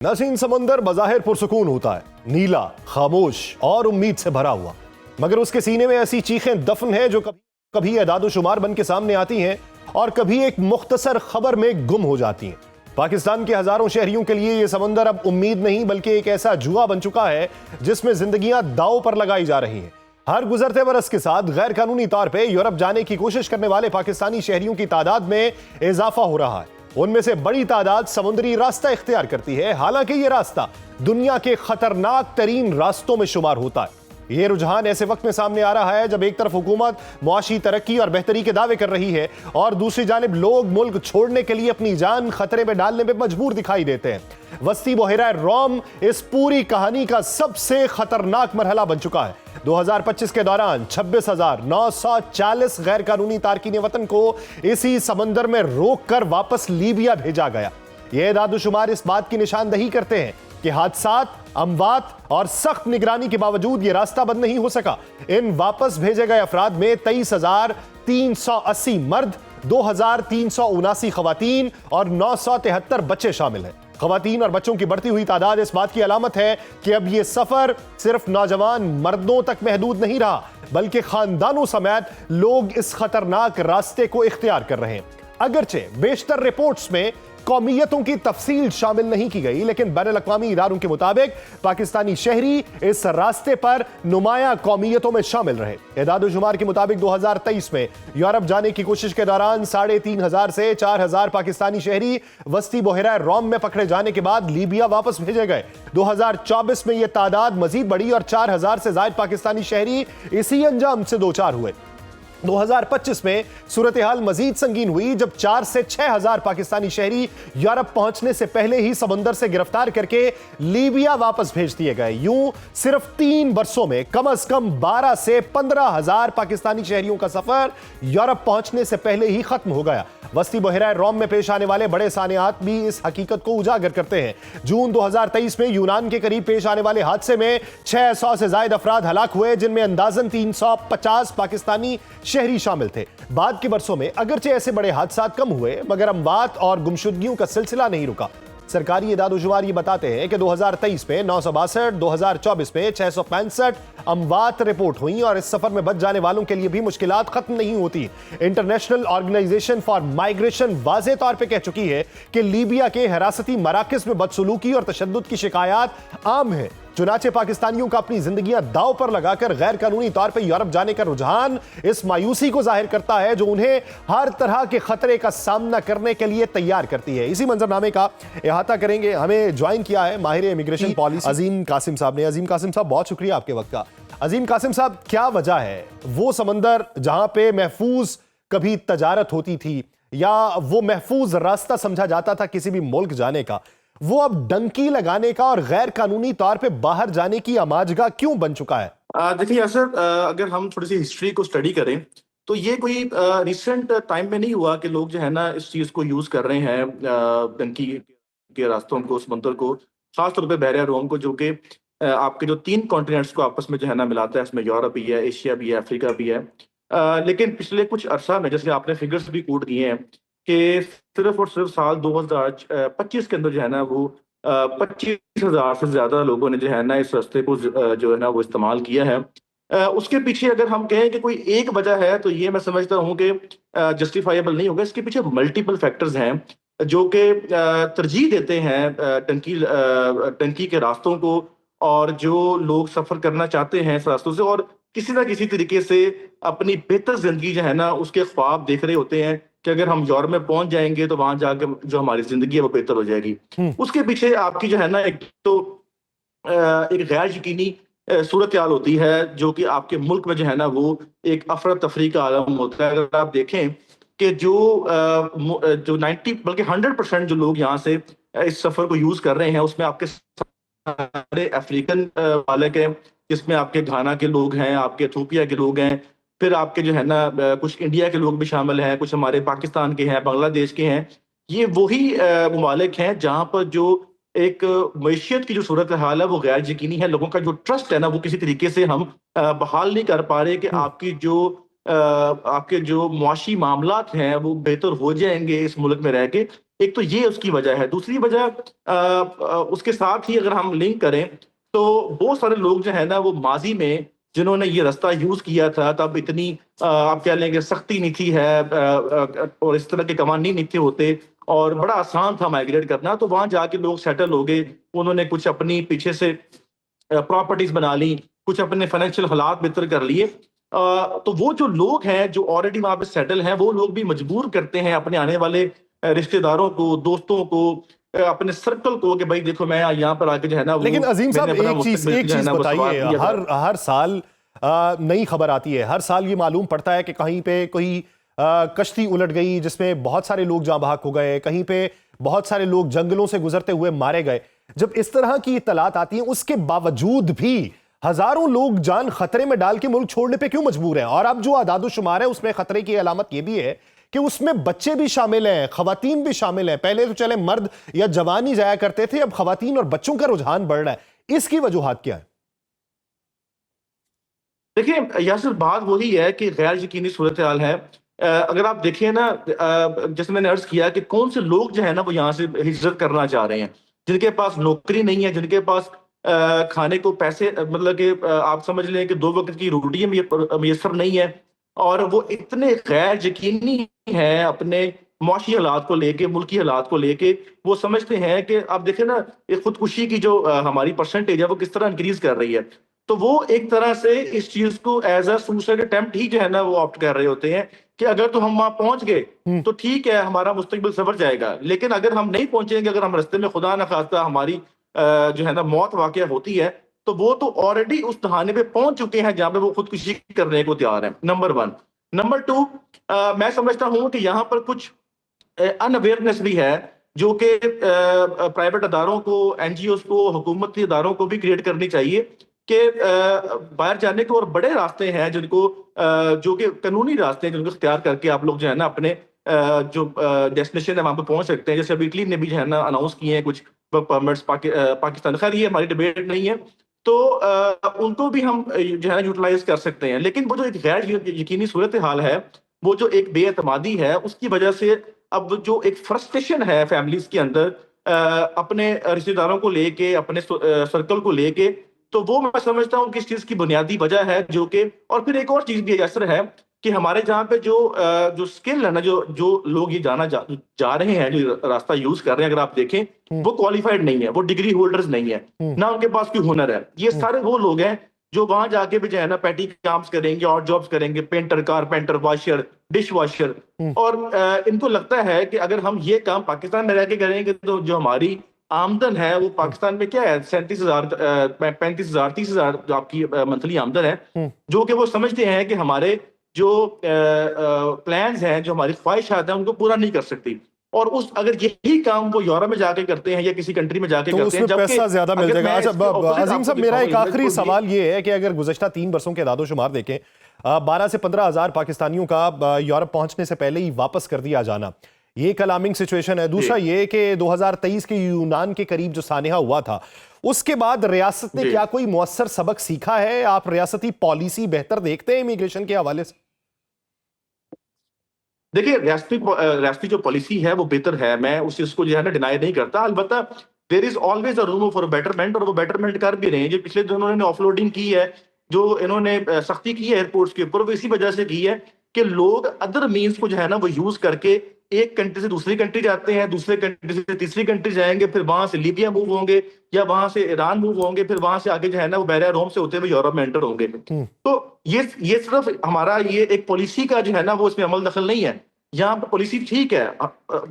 नासीन समंदर बज़ाहिर पुरसुकून होता है, नीला, खामोश और उम्मीद से भरा हुआ, मगर उसके सीने में ऐसी चीखें दफन है जो कभी एदाद शुमार बन के सामने आती हैं और कभी एक मुख्तसर खबर में गुम हो जाती हैं। पाकिस्तान के हजारों शहरियों के लिए यह समंदर अब उम्मीद नहीं बल्कि एक ऐसा जुआ बन चुका है जिसमें जिंदगियां दांव पर लगाई जा रही हैं। हर गुजरते बरस के साथ गैर कानूनी तौर पे यूरोप जाने की कोशिश करने वाले पाकिस्तानी शहरियों की तादाद में इजाफा हो रहा है। उनमें से बड़ी तादाद समुद्री रास्ता इख्तियार करती है, हालांकि यह रास्ता दुनिया के खतरनाक तरीन रास्तों में शुमार होता है। यह रुझान ऐसे वक्त में सामने आ रहा है जब एक तरफ हुकूमत मुआशी तरक्की और बेहतरी के दावे कर रही है और दूसरी जानिब लोग मुल्क छोड़ने के लिए अपनी जान खतरे में डालने में मजबूर दिखाई देते हैं। वस्ती बहरा रोम इस पूरी कहानी का सबसे खतरनाक मरहला बन चुका है। 2025 के दौरान 26,940 गैर कानूनी तारकीन वतन को इसी समंदर में रोक कर वापस लीबिया भेजा गया। यह दादुशुमार इस बात की निशानदही करते हैं कि हादसात, अमवात और सख्त निगरानी के बावजूद यह रास्ता बंद नहीं हो सका। इन वापस भेजे गए अफराद में 23,380 मर्द, 2,379 खवातीन और 973 बच्चे शामिल हैं। खवातीन और बच्चों की बढ़ती हुई तादाद इस बात की अलामत है कि अब यह सफर सिर्फ नौजवान मर्दों तक महदूद नहीं रहा, बल्कि खानदानों समेत लोग इस खतरनाक रास्ते को इख्तियार कर रहे हैं। अगरचे बेशतर रिपोर्ट्स में कौमियतों की तफसील शामिल नहीं की गई, लेकिन बैनुल-अक़वामी इदारों के मुताबिक पाकिस्तानी शहरी इस रास्ते पर नुमाया कौमियतों में शामिल रहे। एदाद-ओ-शुमार के मुताबिक 2023 में यूरोप जाने की कोशिश के दौरान 3,500 से 4,000 पाकिस्तानी शहरी वस्ती बहरा रोम में पकड़े जाने के बाद लीबिया वापस भेजे गए। 2024 में यह तादाद मजीद बढ़ी और 4,000 से ज्यादा पाकिस्तानी शहरी इसी अंजाम से दो चार हुए। 2025 में सूरत हाल मजीद संगीन हुई जब 4 से 6,000 पाकिस्तानी शहरी यूरोप पहुंचने से पहले ही समंदर से गिरफ्तार करके लीबिया वापस भेज दिए गए। यूं सिर्फ 3 वर्षों में कम से कम 12 से 15,000 पाकिस्तानी शहरियों का सफर यूरोप पहुंचने से पहले ही खत्म हो गया। वस्ती बहरा रोम में पेश आने वाले बड़े सानियात भी इस हकीकत को उजागर करते हैं। जून 2023 में यूनान के करीब पेश आने वाले हादसे में 600 से ज्यादा अफराद हलाक हुए, जिनमें अंदाजन 350 पाकिस्तानी शहरी शामिल थे। बाद के बरसों में अगरचे ऐसे बड़े हादसात कम हुए, मगर अमवात और गुमशुदगियों का सिलसिला नहीं रुका। सरकारी एदाद-ओ-शुमार ये बताते हैं कि 2023 में 962, 2024 में 665 अमवात रिपोर्ट हुई और इस सफर में बच जाने वालों के लिए भी मुश्किलात खत्म नहीं होती। इंटरनेशनल ऑर्गेनाइजेशन फॉर माइग्रेशन वाज़ेह तौर पे कह चुकी है कि लीबिया के हिरासती मराकज़ में बदसलूकी और तशद्दुद की शिकायत आम है। चुनाचे पाकिस्तानियों का अपनी जिंदगियां दांव पर लगाकर गैर कानूनी तौर पर यूरोप जाने का रुझान इस मायूसी को जाहिर करता है जो उन्हें हर तरह के खतरे का सामना करने के लिए तैयार करती है। इसी मंजरनामे का इहाता करेंगे। हमें ज्वाइन किया है माहिर इमिग्रेशन पॉलिसी अजीम कासिम साहब ने। अजीम कासिम साहब, बहुत शुक्रिया आपके वक्त का। अजीम कासिम साहब, क्या वजह है वो समंदर जहां पे महफूज कभी तजारत होती थी या वो महफूज रास्ता समझा जाता था किसी भी मुल्क जाने का, वो अब डंकी लगाने का और गैर कानूनी तौर पे बाहर जाने की आमाजगा क्यों बन चुका है? देखिए असद, अगर हम थोड़ी सी हिस्ट्री को स्टडी करें तो ये कोई रिसेंट टाइम में नहीं हुआ कि लोग जो है ना इस चीज़ को यूज़ कर रहे हैं, डंकी के रास्तों को, समंदर को, खासतौर पे बहरा रोम को, जो कि आपके जो 3 कॉन्टिनेंट्स को आपस में जो है ना मिलाता है। इसमें यूरोप भी है, एशिया भी है, अफ्रीका भी है। लेकिन पिछले कुछ अरसा में, जैसे आपने फिगर्स भी कोट किए हैं, कि सिर्फ और सिर्फ साल 2025 के अंदर जो है ना वो 25,000 से ज्यादा लोगों ने जो है ना इस रास्ते को जो है ना वो इस्तेमाल किया है। उसके पीछे अगर हम कहें कि कोई एक वजह है तो ये मैं समझता हूँ कि जस्टिफाइबल नहीं होगा। इसके पीछे मल्टीपल फैक्टर्स हैं जो कि तरजीह देते हैं टंकी के रास्तों को, और जो लोग सफर करना चाहते हैं इस रास्तों से और किसी ना किसी तरीके से अपनी बेहतर जिंदगी जो है ना उसके ख्वाब देख रहे होते हैं कि अगर हम यूरोप में पहुंच जाएंगे तो वहां जाके जो हमारी जिंदगी है वो बेहतर हो जाएगी। उसके पीछे आपकी जो है ना एक एक गैर यकीनी सूरत हाल होती है जो कि आपके मुल्क में जो है ना वो एक अफरा तफरी का आलम होता है। अगर आप देखें कि जो 90 बल्कि 100% जो लोग यहाँ से इस सफर को यूज कर रहे हैं उसमें आपके सारे अफ्रीकन मालिक हैं, जिसमें आपके घाना के लोग हैं, आपके इथियोपिया के लोग हैं, फिर आपके जो है ना कुछ इंडिया के लोग भी शामिल हैं, कुछ हमारे पाकिस्तान के हैं, बांग्लादेश के हैं। ये वही ममालिक हैं जहाँ पर जो एक मईशत की जो सूरत हाल है वो गैर यकीनी है। लोगों का जो ट्रस्ट है ना वो किसी तरीके से हम बहाल नहीं कर पा रहे कि आपके जो मुआशी मामलात हैं वो बेहतर हो जाएंगे इस मुल्क में रह के। ایک تو یہ اس کی وجہ ہے. دوسری وجہ اس کے ساتھ ہی اگر ہم لنک کریں تو بہت سارے لوگ جو ہے نا وہ ماضی میں جنہوں نے یہ رستہ یوز کیا تھا تب اتنی آپ کہہ لیں کہ سختی نہیں تھی ہے اور اس طرح کے قوانین نہیں تھے ہوتے اور بڑا آسان تھا مائگریٹ کرنا, تو وہاں جا کے لوگ سیٹل ہو گئے, انہوں نے کچھ اپنی پیچھے سے پراپرٹیز بنا لی, کچھ اپنے فائنینشیل حالات بہتر کر لیے. تو وہ جو لوگ ہیں جو آلریڈی وہاں پہ سیٹل ہیں وہ لوگ بھی مجبور کرتے ہیں اپنے آنے والے رشتہ داروں کو, دوستوں کو, اپنے سرکل کو کہ بھائی دیکھو میں یہاں پر آ کے جو ہے نا وہ لیکن عظیم صاحب ایک چیز بتائیے, ہر سال نئی خبر آتی ہے, ہر سال یہ معلوم پڑتا ہے کہ کہیں پہ کوئی کشتی الٹ گئی جس میں بہت سارے لوگ جاں بحق ہو گئے, کہیں پہ بہت سارے لوگ جنگلوں سے گزرتے ہوئے مارے گئے. جب اس طرح کی اطلاعات آتی ہیں اس کے باوجود بھی ہزاروں لوگ جان خطرے میں ڈال کے ملک چھوڑنے پہ کیوں مجبور ہیں؟ اور اب جو اعداد و شمار ہے اس میں خطرے کی علامت یہ بھی ہے کہ اس میں بچے بھی شامل ہیں, خواتین بھی شامل ہیں. پہلے تو چلے مرد یا جوان ہی جایا کرتے تھے, اب خواتین اور بچوں کا رجحان بڑھ رہا ہے. اس کی وجوہات کیا ہے؟ دیکھیں یاسر, بات وہی ہے کہ غیر یقینی صورتحال ہے. اگر آپ دیکھیں نا, جیسے میں نے عرض کیا کہ کون سے لوگ جو ہے نا وہ یہاں سے ہجرت کرنا چاہ رہے ہیں, جن کے پاس نوکری نہیں ہے, جن کے پاس کھانے کو پیسے مطلب کہ آپ سمجھ لیں کہ 2 وقت کی روٹی میسر نہیں ہے, اور وہ اتنے غیر یقینی ہیں اپنے معاشی حالات کو لے کے, ملکی حالات کو لے کے. وہ سمجھتے ہیں کہ آپ دیکھیں نا خودکشی کی جو ہماری پرسنٹیج ہے وہ کس طرح انکریز کر رہی ہے, تو وہ ایک طرح سے اس چیز کو ایز اے سوسائڈ اٹیمپٹ ہی جو ہے نا وہ آپٹ کر رہے ہوتے ہیں کہ اگر تو ہم وہاں پہنچ گئے تو ٹھیک ہے ہمارا مستقبل سنور جائے گا, لیکن اگر ہم نہیں پہنچیں گے, اگر ہم رستے میں خدا نخواستہ ہماری جو ہے نا موت واقع ہوتی ہے, تو وہ تو آلریڈی اس دہانے پہ پہنچ چکے ہیں جہاں پہ وہ خودکشی کرنے کو تیار ہیں. نمبر 1. نمبر 2, میں سمجھتا ہوں کہ یہاں پر کچھ ان اویئرنیس بھی ہے جو کہ پرائیویٹ اداروں کو, این جی اوز کو, حکومتی اداروں کو بھی کریٹ کرنی چاہیے کہ باہر جانے کے اور بڑے راستے ہیں جن کو جو کہ قانونی راستے ہیں جن کو اختیار کر کے آپ لوگ جو ہے نا اپنے جو ڈیسٹینیشن ہے وہاں پہ پہنچ سکتے ہیں. جیسے ابھی اٹلی نے بھی جو ہے نا اناؤنس کیے ہیں کچھ ورک پرمٹس پاکستان, خیر یہ ہماری ڈیبیٹ نہیں ہے, تو ان کو بھی ہم جو ہے نا یوٹیلائز کر سکتے ہیں. لیکن وہ جو ایک غیر یقینی صورتحال ہے, وہ جو ایک بے اعتمادی ہے, اس کی وجہ سے اب جو ایک فرسٹریشن ہے فیملیز کے اندر اپنے رشتہ داروں کو لے کے, اپنے سرکل کو لے کے, تو وہ میں سمجھتا ہوں کہ اس چیز کی بنیادی وجہ ہے جو کہ, اور پھر ایک اور چیز بھی ایسر ہے کہ ہمارے جہاں پہ جو سکل ہے نا, جو لوگ یہ جانا جا رہے ہیں, جو راستہ یوز کر رہے ہیں, اگر آپ دیکھیں وہ کوالیفائڈ نہیں ہے, وہ ڈگری ہولڈرز نہیں ہے, نہ ان کے پاس کوئی ہنر ہے. یہ سارے وہ لوگ ہیں جو وہاں جا کے بھی جو ہے نا پیٹی کامز کریں گے اور جابز کریں گے, painter, carpenter, washer, dish washer, اور ان کو لگتا ہے کہ اگر ہم یہ کام پاکستان میں رہ کے کریں گے تو جو ہماری آمدن ہے وہ پاکستان میں کیا ہے 37,000 35,000 30,000 جو آپ کی منتھلی آمدن ہے, جو کہ وہ سمجھتے ہیں کہ ہمارے جو پلانز ہیں, جو ہماری خواہشات ہیں ان کو پورا نہیں کر سکتی. اور اگر یہی کام وہ یورپ میں جا کے کرتے ہیں یا کسی کنٹری میں جا کے کرتے ہیں تو اس میں پیسہ زیادہ مل جائے گا. اچھا عظیم صاحب, میرا ایک آخری سوال یہ ہے کہ اگر گزشتہ 3 برسوں کے اعداد و شمار دیکھیں, 12 سے 15 ہزار پاکستانیوں کا یورپ پہنچنے سے پہلے ہی واپس کر دیا جانا, یہ ایک الارمنگ سچویشن ہے. دوسرا یہ کہ 2023 کے یونان کے قریب جو سانحہ ہوا تھا, اس کے بعد ریاست نے کیا کوئی مؤثر سبق سیکھا ہے؟ آپ ریاستی پالیسی بہتر دیکھتے ہیں امیگریشن کے حوالے سے؟ دیکھیے ریاستی جو پالیسی ہے وہ بہتر ہے, میں اس چیز کو جو ہے نا ڈینائی نہیں کرتا. البتہ there is always a room for betterment, اور وہ بیٹرمنٹ کر بھی رہے ہیں. جو پچھلے دنوں نے آف لوڈنگ کی ہے, جو انہوں نے سختی کی ہے ایئرپورٹس کے اوپر, وہ اسی وجہ سے کی ہے کہ لوگ ادر مینس کو جو ہے نا وہ یوز کر کے ایک کنٹری سے دوسری کنٹری جاتے ہیں, دوسرے کنٹری سے تیسری کنٹری جائیں گے, پھر وہاں سے لیبیا موو ہوں گے یا وہاں سے ایران موو ہوں گے, پھر وہاں سے آگے جو ہے نا وہ بحیرہ روم سے ہوتے ہوئے یورپ میں انٹر ہوں گے. تو یہ صرف ہمارا یہ ایک پالیسی کا جو ہے نا وہ اس میں عمل دخل نہیں ہے. یہاں پہ پالیسی ٹھیک ہے,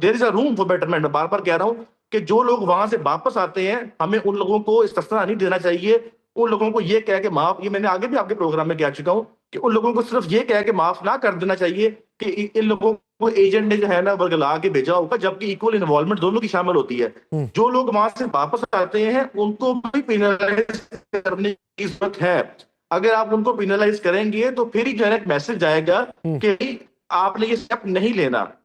دیر از اے روم فار بیٹرمنٹ. میں بار بار کہہ رہا ہوں کہ جو لوگ وہاں سے واپس آتے ہیں ہمیں ان لوگوں کو استثنا نہیں دینا چاہیے. ان لوگوں کو یہ کہہ کے معاف, یہ میں نے آگے بھی آپ کے پروگرام میں کہہ چکا ہوں کہ ان لوگوں کو صرف یہ کہہ کے معاف نہ کر دینا چاہیے کہ ان لوگوں کو ایجنٹ نے جو ہے نا ورگلا کے بھیجا ہوگا, جبکہ ایکول انوالومنٹ دونوں کی شامل ہوتی ہے. جو لوگ وہاں سے واپس آتے ہیں ان کو بھی پینلائز کرنے کی ضرورت ہے. اگر آپ ان کو پینلائز کریں گے تو پھر ہی جو ہے نا ایک میسج جائے گا کہ آپ نے یہ اسٹیپ نہیں لینا.